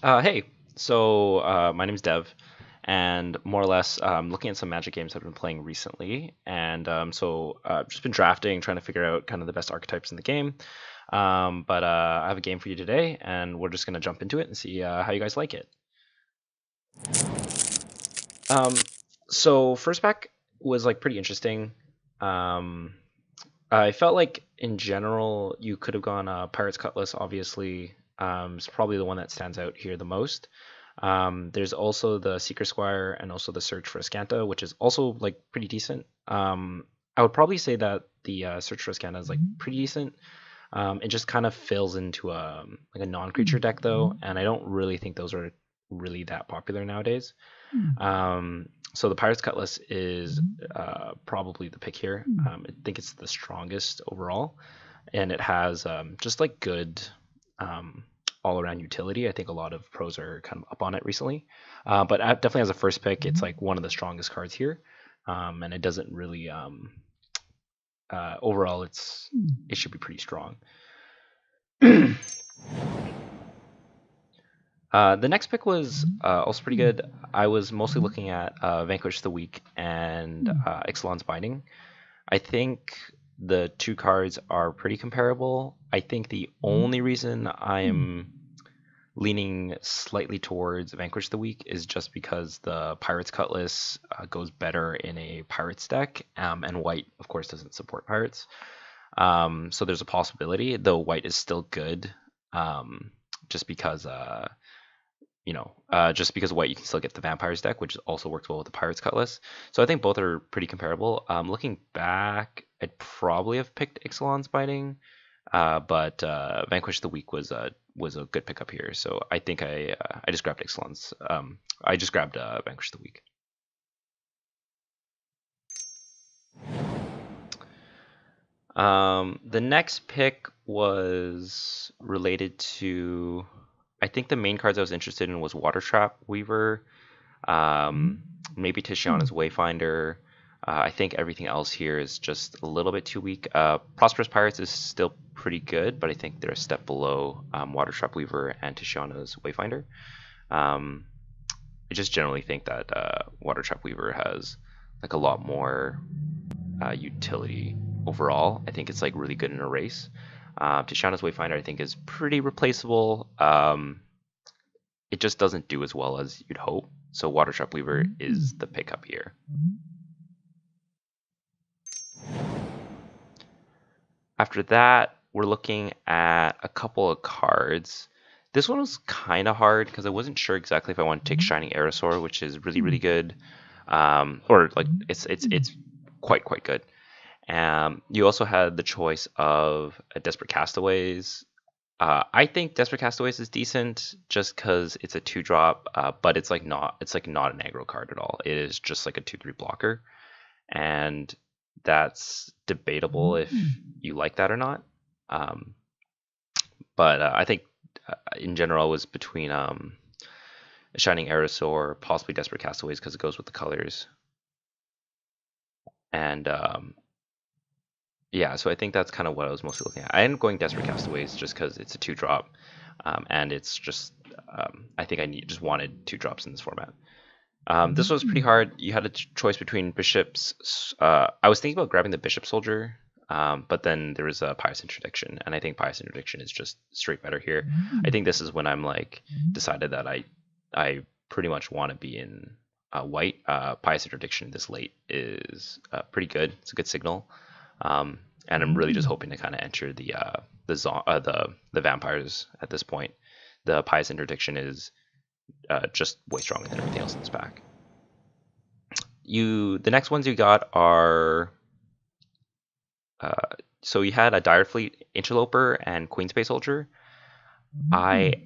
Hey, my name's Dev, and more or less looking at some Magic games I've been playing recently, and just been drafting, trying to figure out kind of the best archetypes in the game. I have a game for you today, and we're just gonna jump into it and see how you guys like it. Um, First pack was like pretty interesting. Um, I felt like in general you could have gone Pirates Cutlass. Obviously, it's probably the one that stands out here the most. There's also the Seeker Squire and also the Search for Ascanta, which is also like pretty decent. I would probably say that the Search for Ascanta is like pretty decent. It just kind of fills into a non-creature deck though, and I don't really think those are really that popular nowadays. So the Pirates Cutlass is probably the pick here. I think it's the strongest overall, and it has just like good all around utility. I think a lot of pros are kind of up on it recently. Definitely as a first pick, it's like one of the strongest cards here. And it doesn't really overall it should be pretty strong. The next pick was also pretty good. I was mostly looking at Vanquish the Weak and Ixalan's Binding. I think the two cards are pretty comparable. I think the only reason I'm leaning slightly towards Vanquish the Weak is just because the Pirates Cutlass goes better in a Pirates deck, and White, of course, doesn't support Pirates. So there's a possibility, though White is still good, just because just because White you can still get the Vampires deck, which also works well with the Pirates Cutlass. So I think both are pretty comparable. Looking back, I'd probably have picked Ixalan's Binding, but Vanquish the Weak was a good pickup here. So I think I just grabbed Ixalan's. I just grabbed Vanquish the Weak. The next pick was related to, I think the main cards I was interested in was Water Trap Weaver, maybe Tishiana's Wayfinder. I think everything else here is just a little bit too weak. Prosperous Pirates is still pretty good, but I think they're a step below Water Trap Weaver and Tishiana's Wayfinder. I just generally think that Water Trap Weaver has like a lot more utility overall. I think it's like really good in a race. Tishiana's Wayfinder I think is pretty replaceable. It just doesn't do as well as you'd hope. So Water Trap Weaver is the pickup here. After that, we're looking at a couple of cards. This one was kind of hard because I wasn't sure exactly if I want to take Shining Aerosaur, which is really, really good. Or like it's quite good. You also had the choice of Desperate Castaways. I think Desperate Castaways is decent just because it's a 2-drop, but it's not an aggro card at all. It is just like a 2/3 blocker, and that's debatable if you like that or not. I think in general it was between Shining Aerosaur, possibly Desperate Castaways because it goes with the colors, and yeah, so I think that's kind of what I was mostly looking at. I ended up going Desperate Castaways just because it's a 2-drop, and it's just I think just wanted 2-drops in this format. This was pretty hard. You had a choice between bishops. I was thinking about grabbing the Bishop Soldier, but then there was a Pious Interdiction, and I think Pious Interdiction is just straight better here. I think this is when I'm like decided that I pretty much want to be in White. Pious Interdiction this late is pretty good. It's a good signal. And I'm really just hoping to kind of enter the vampires at this point. The Pious Interdiction is just way stronger than everything else in this pack. The next ones you got are so you had a Direfleet Interloper and Queensbay Soldier. I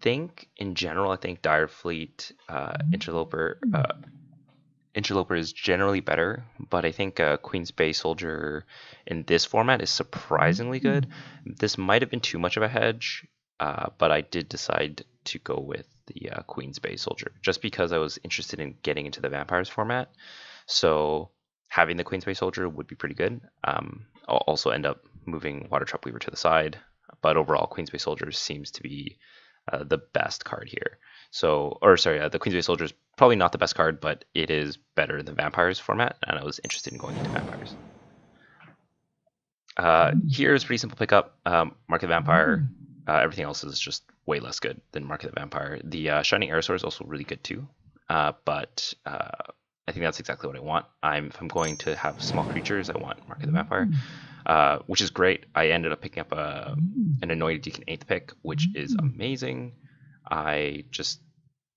think in general, I think Direfleet Interloper is generally better, but I think Queensbay Soldier in this format is surprisingly good. This might have been too much of a hedge, but I did decide to go with the Queensbay Soldier just because I was interested in getting into the Vampires format. So having the Queensbay Soldier would be pretty good. I'll also end up moving Water Trap Weaver to the side, but overall Queensbay Soldier seems to be the best card here. So, or sorry, the Queensway Soldier is probably not the best card, but it is better than Vampires format, and I was interested in going into Vampires. Here's pretty simple pickup. Mark the Vampire. Everything else is just way less good than Mark the Vampire. The Shining Aerosaur is also really good too, but I think that's exactly what I want. If I'm going to have small creatures, I want Mark of the Vampire, which is great. I ended up picking up an Anointed Deacon 8th pick, which is amazing. I just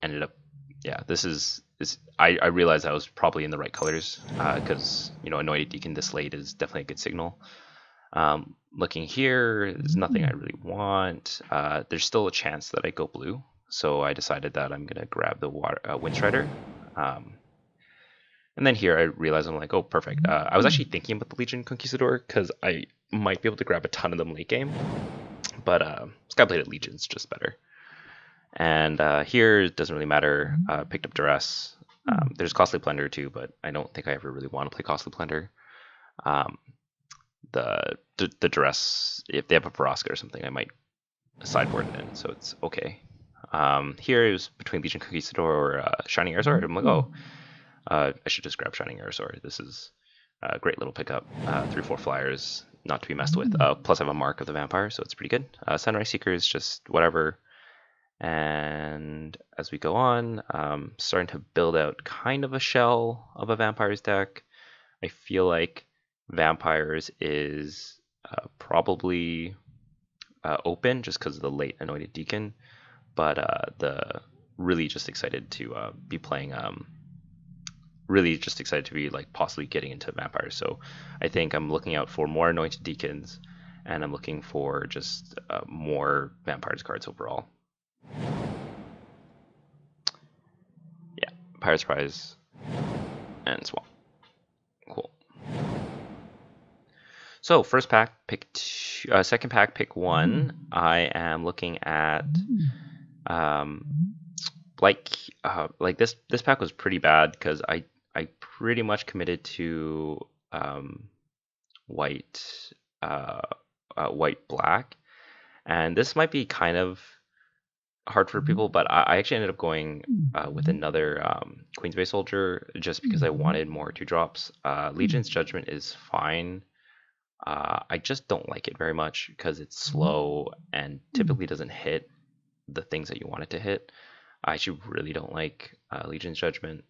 ended up, yeah, I realized I was probably in the right colors because, Anointed Deacon this late is definitely a good signal. Looking here, there's nothing I really want. There's still a chance that I go blue, so I decided that I'm going to grab the Windstrider. And then here I realized I'm like, oh, perfect. I was actually thinking about the Legion Conquistador because I might be able to grab a ton of them late game, but Skyblade Legion's just better. And here it doesn't really matter. Picked up Duress. There's Costly Plunder too, but I don't think I ever really want to play Costly Plunder. The Duress, if they have a Vraska or something, I might sideboard it in, so it's okay. Here is between Legion Conquistador or Shining Aerosaur. I'm like, oh, I should just grab Shining Aerosaur. This is a great little pickup. 3/4 flyers, not to be messed with. Plus I have a Mark of the Vampire, so it's pretty good. Sunrise Seeker is just whatever. And as we go on, starting to build out kind of a shell of a Vampires deck. I feel like Vampires is probably open just because of the late Anointed Deacon, but really just excited to be playing. Really just excited to be like possibly getting into Vampires. So I think I'm looking out for more Anointed Deacons, and I'm looking for just more Vampires cards overall. Yeah, Pirate's Prize and Swamp. Cool. So first pack, pick two, second pack, pick one. I am looking at like this pack was pretty bad because I pretty much committed to white black, and this might be kind of hard for people, but I actually ended up going with another Queensway Soldier just because I wanted more 2-drops. Legion's Judgment is fine. I just don't like it very much because it's slow and typically doesn't hit the things that you want it to hit. I actually really don't like Legion's Judgment,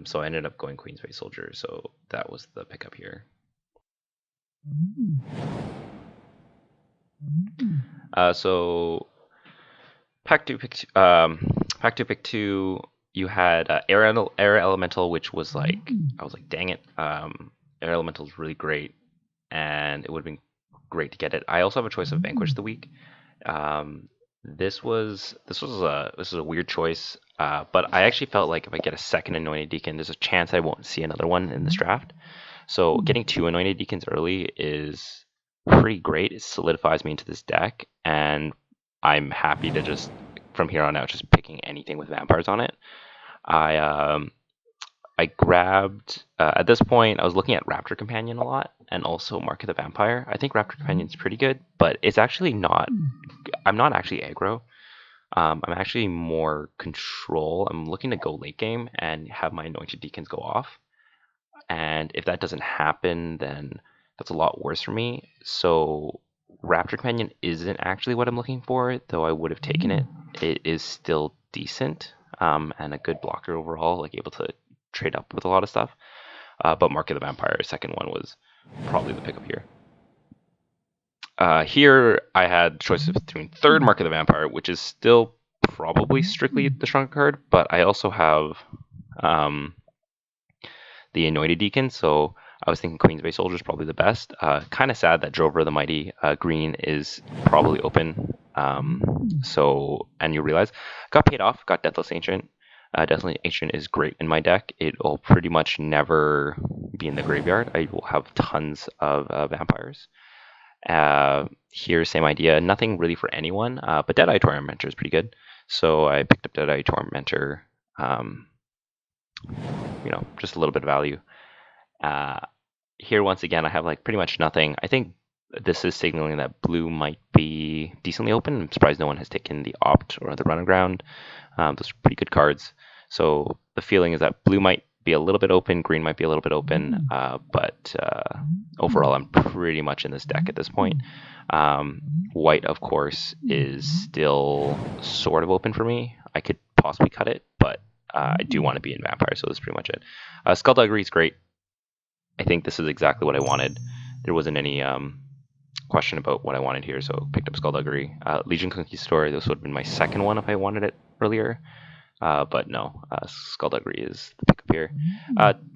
so I ended up going Queensway Soldier, so that was the pickup here. So pack two, pick two. You had Air Elemental, which was like, I was like, dang it, Air Elemental is really great, and it would have been great to get it. I also have a choice of Vanquish the Weak. This was a weird choice, but I actually felt like if I get a second Anointed Deacon, there's a chance I won't see another one in this draft. So getting 2 Anointed Deacons early is pretty great. It solidifies me into this deck, and I'm happy to just, from here on out, just picking anything with Vampires on it. I grabbed, at this point, I was looking at Raptor Companion a lot, and also Mark of the Vampire. I think Raptor Companion is pretty good, but it's actually not, I'm not actually aggro. I'm actually more control. I'm looking to go late game and have my Anointed Deacons go off. And if that doesn't happen, then that's a lot worse for me. So Raptor Companion isn't actually what I'm looking for, though I would have taken it. It is still decent, and a good blocker overall, like able to trade up with a lot of stuff. But Mark of the Vampire, second one, was probably the pickup here. Here I had choices between third Mark of the Vampire, which is still probably strictly the stronger card, but I also have the Anointed Deacon, so I was thinking Queensway Soldier is probably the best. Kind of sad that Drover the Mighty green is probably open. So, and you realize, got paid off, got Deathless Ancient. Deathless Ancient is great in my deck. It will pretty much never be in the graveyard. I will have tons of Vampires. Here, same idea. Nothing really for anyone, but Deadeye Tormentor is pretty good. So I picked up Deadeye Tormentor. Just a little bit of value. Here, once again, I have like pretty much nothing. I think this is signaling that blue might be decently open. I'm surprised no one has taken the opt or the run aground. Those are pretty good cards. So the feeling is that blue might be a little bit open, green might be a little bit open, but overall I'm pretty much in this deck at this point. White, of course, is still sort of open for me. I could possibly cut it, but I do want to be in Vampire, so that's pretty much it. Skullduggery is great. I think this is exactly what I wanted. There wasn't any question about what I wanted here, so picked up Skullduggery. Legion Conquistador, this would have been my second one if I wanted it earlier. But no, Skullduggery is the pickup here.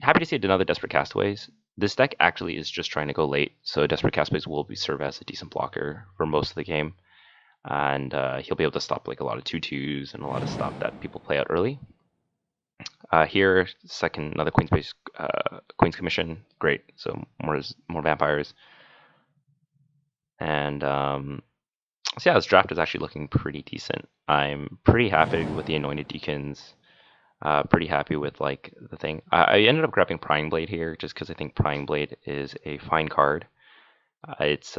Happy to see another Desperate Castaways. This deck actually is just trying to go late, so Desperate Castaways will serve as a decent blocker for most of the game. And he'll be able to stop like a lot of 2/2s and a lot of stuff that people play out early. Here, second, another Queen's Commission, great. So more vampires. And so yeah, this draft is actually looking pretty decent. I'm pretty happy with the Anointed Deacons. Pretty happy with like the thing. I ended up grabbing Prying Blade here just because I think Prying Blade is a fine card. It's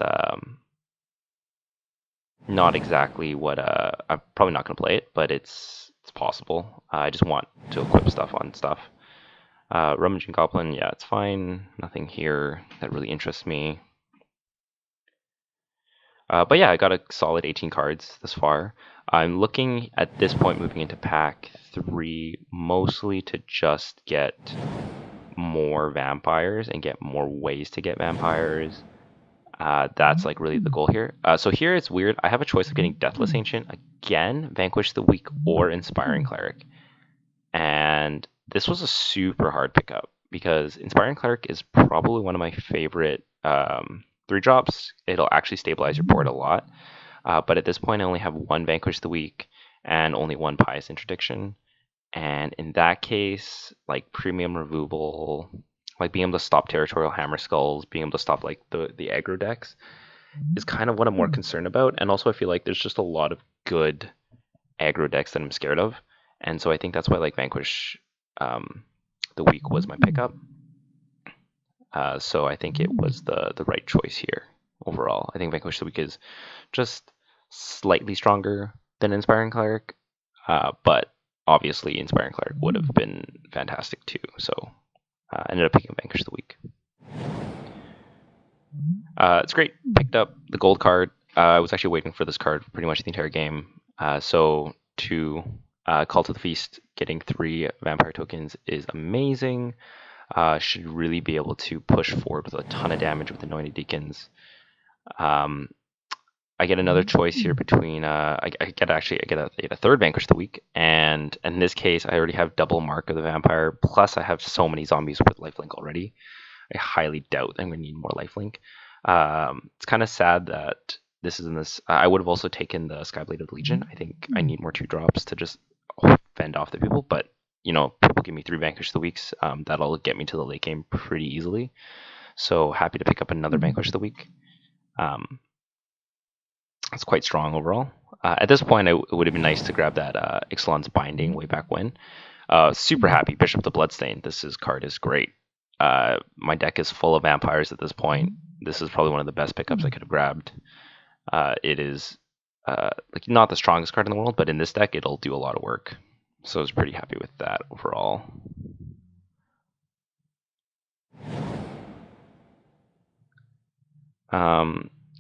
not exactly what I'm probably not going to play it, but it's possible. I just want to equip stuff on stuff. Rummaging Goblin, yeah, it's fine. Nothing here that really interests me. But yeah, I got a solid 18 cards this far. I'm looking at this point moving into pack 3 mostly to just get more vampires and get more ways to get vampires. That's like really the goal here. So here it's weird. I have a choice of getting Deathless Ancient again, Vanquish the Weak, or Inspiring Cleric. And this was a super hard pickup because Inspiring Cleric is probably one of my favorite 3-drops. It'll actually stabilize your board a lot. But at this point, I only have one Vanquish the Weak and only one Pious Interdiction. And in that case, like premium removal, like being able to stop Territorial Hammer Skulls, being able to stop like the aggro decks is kind of what I'm more concerned about. And also I feel like there's just a lot of good aggro decks that I'm scared of. And so I think that's why like Vanquish the Weak was my pickup. So I think it was the right choice here overall. I think Vanquish the Weak is just slightly stronger than Inspiring Cleric, but obviously Inspiring Cleric would have been fantastic too. So I ended up picking up Vanquish the Weak. It's great. Picked up the gold card. I was actually waiting for this card pretty much the entire game. So to Call to the Feast, getting 3 vampire tokens is amazing. Should really be able to push forward with a ton of damage with Anointed Deacons. I get another choice here between I get a third Vanquish the Weak, and in this case I already have double Mark of the Vampire, plus I have so many zombies with lifelink already. I highly doubt I'm going to need more lifelink. It's kind of sad that this is in this. I would have also taken the Skyblade of the Legion. I think I need more 2-drops to just fend off the people, but you know, people give me 3 Vanquish the Weeks. That'll get me to the late game pretty easily. So happy to pick up another Vanquish the Week. It's quite strong overall. At this point, it would have been nice to grab that Ixalan's Binding way back when. Super happy. Bishop of the Bloodstain. This card is great. My deck is full of vampires at this point. This is probably one of the best pickups I could have grabbed. It is like not the strongest card in the world, but in this deck, it'll do a lot of work. So I was pretty happy with that overall.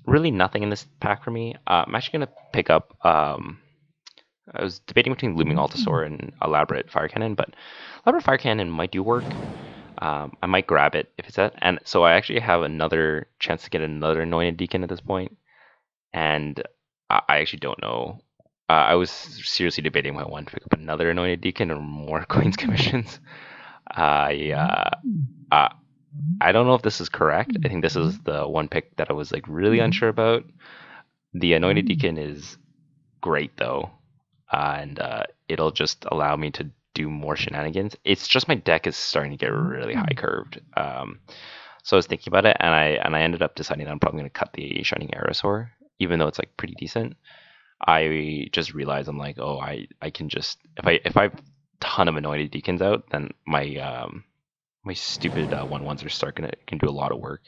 Really nothing in this pack for me. I'm actually going to pick up... I was debating between Looming Altasaur and Elaborate Fire Cannon, but Elaborate Fire Cannon might do work. I might grab it if it's that. And so I actually have another chance to get another Anointed Deacon at this point. And I actually don't know. I was seriously debating if I wanted to pick up another Anointed Deacon or more Queen's Commissions. I don't know if this is correct. I think this is the one pick that I was like really unsure about. The Anointed Deacon is great though, and it'll just allow me to do more shenanigans. It's just my deck is starting to get really high curved. So I was thinking about it, and I ended up deciding that I'm probably going to cut the Shining Aerosaur, even though it's like pretty decent. I just realized I'm like, oh, I can just if I have a ton of Anointed Deacons out, then my stupid 1/1s can do a lot of work.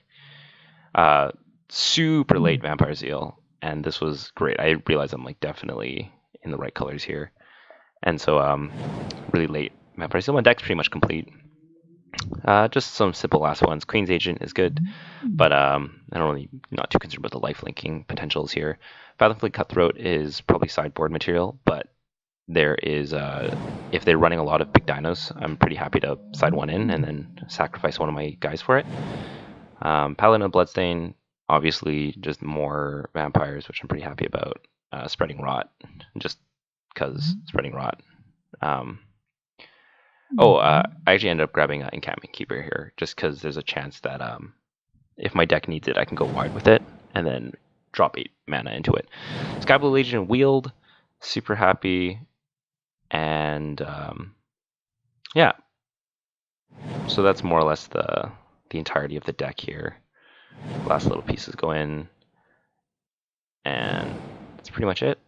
super late Vampire Seal, and this was great. I realized I'm like definitely in the right colors here, and so really late Vampire Seal. My deck's pretty much complete. Just some simple last ones. Queen's Agent is good, but I don't really not too concerned about the life linking potentials here. Fathom Fleet Cutthroat is probably sideboard material, but there is if they're running a lot of big dinos, I'm pretty happy to side one in and then sacrifice one of my guys for it. Paladin of Bloodstain, obviously just more vampires, which I'm pretty happy about. Spreading Rot, just because Spreading Rot. I actually ended up grabbing an Encampment Keeper here, just because there's a chance that if my deck needs it, I can go wide with it, and then drop 8 mana into it. Skyblue Legion Wield, super happy, and yeah. So that's more or less the entirety of the deck here. Last little pieces go in, and that's pretty much it.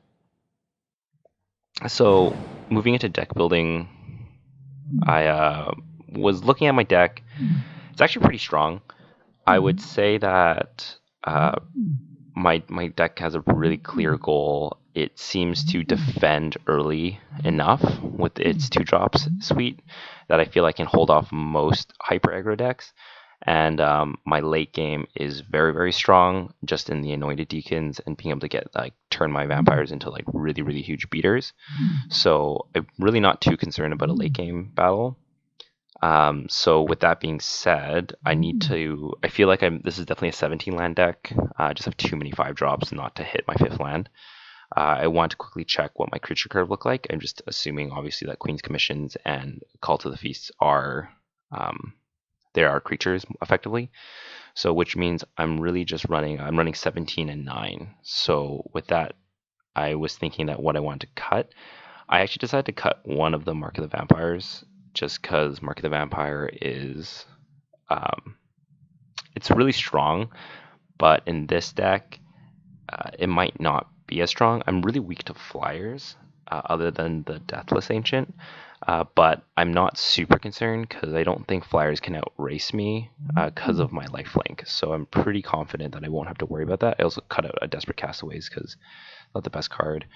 So moving into deck building, I was looking at my deck. It's actually pretty strong. I would say that my deck has a really clear goal. It seems to defend early enough with its 2-drops suite that I feel I can hold off most hyper aggro decks. And my late game is very, very strong, just in the Anointed Deacons and being able to get turn my vampires into really, really huge beaters. So I'm really not too concerned about a late game battle. So with that being said, I feel like this is definitely a 17 land deck. I just have too many 5-drops not to hit my 5th land. I want to quickly check what my creature curve look like. I'm just assuming obviously that Queen's Commissions and Call to the Feasts are there are creatures effectively. So which means I'm running 17 and 9. So with that, I was thinking that what I wanted to cut, I actually decided to cut one of the Mark of the Vampires, just because Mark of the Vampire is it's really strong, but in this deck it might not be as strong. I'm really weak to flyers other than the Deathless Ancient, but I'm not super concerned because I don't think flyers can outrace me because of my lifelink. So I'm pretty confident that I won't have to worry about that. I also cut out a Desperate Castaways because not the best card.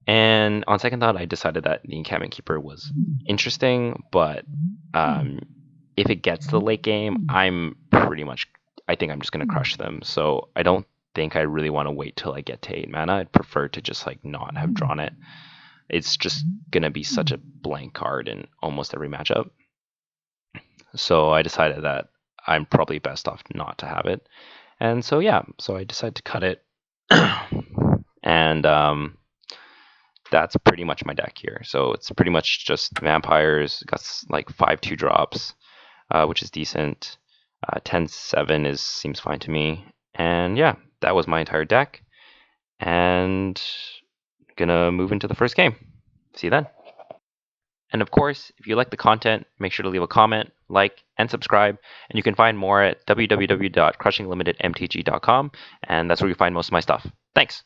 And on second thought, I decided that the Encampment Keeper was interesting, but if it gets to the late game, I think I'm just going to crush them. So I don't think I really want to wait till I get to 8 mana. I'd prefer to just not have drawn it. It's just going to be such a blank card in almost every matchup. So I decided that I'm probably best off not to have it. And so yeah, so I decided to cut it. And that's pretty much my deck here. So it's pretty much just vampires, got 5 2-drops, which is decent. 10-7 seems fine to me. And yeah, that was my entire deck. And gonna move into the first game. See you then. And of course, if you like the content, make sure to leave a comment, like, and subscribe. And you can find more at www.crushinglimitedmtg.com. And that's where you find most of my stuff. Thanks.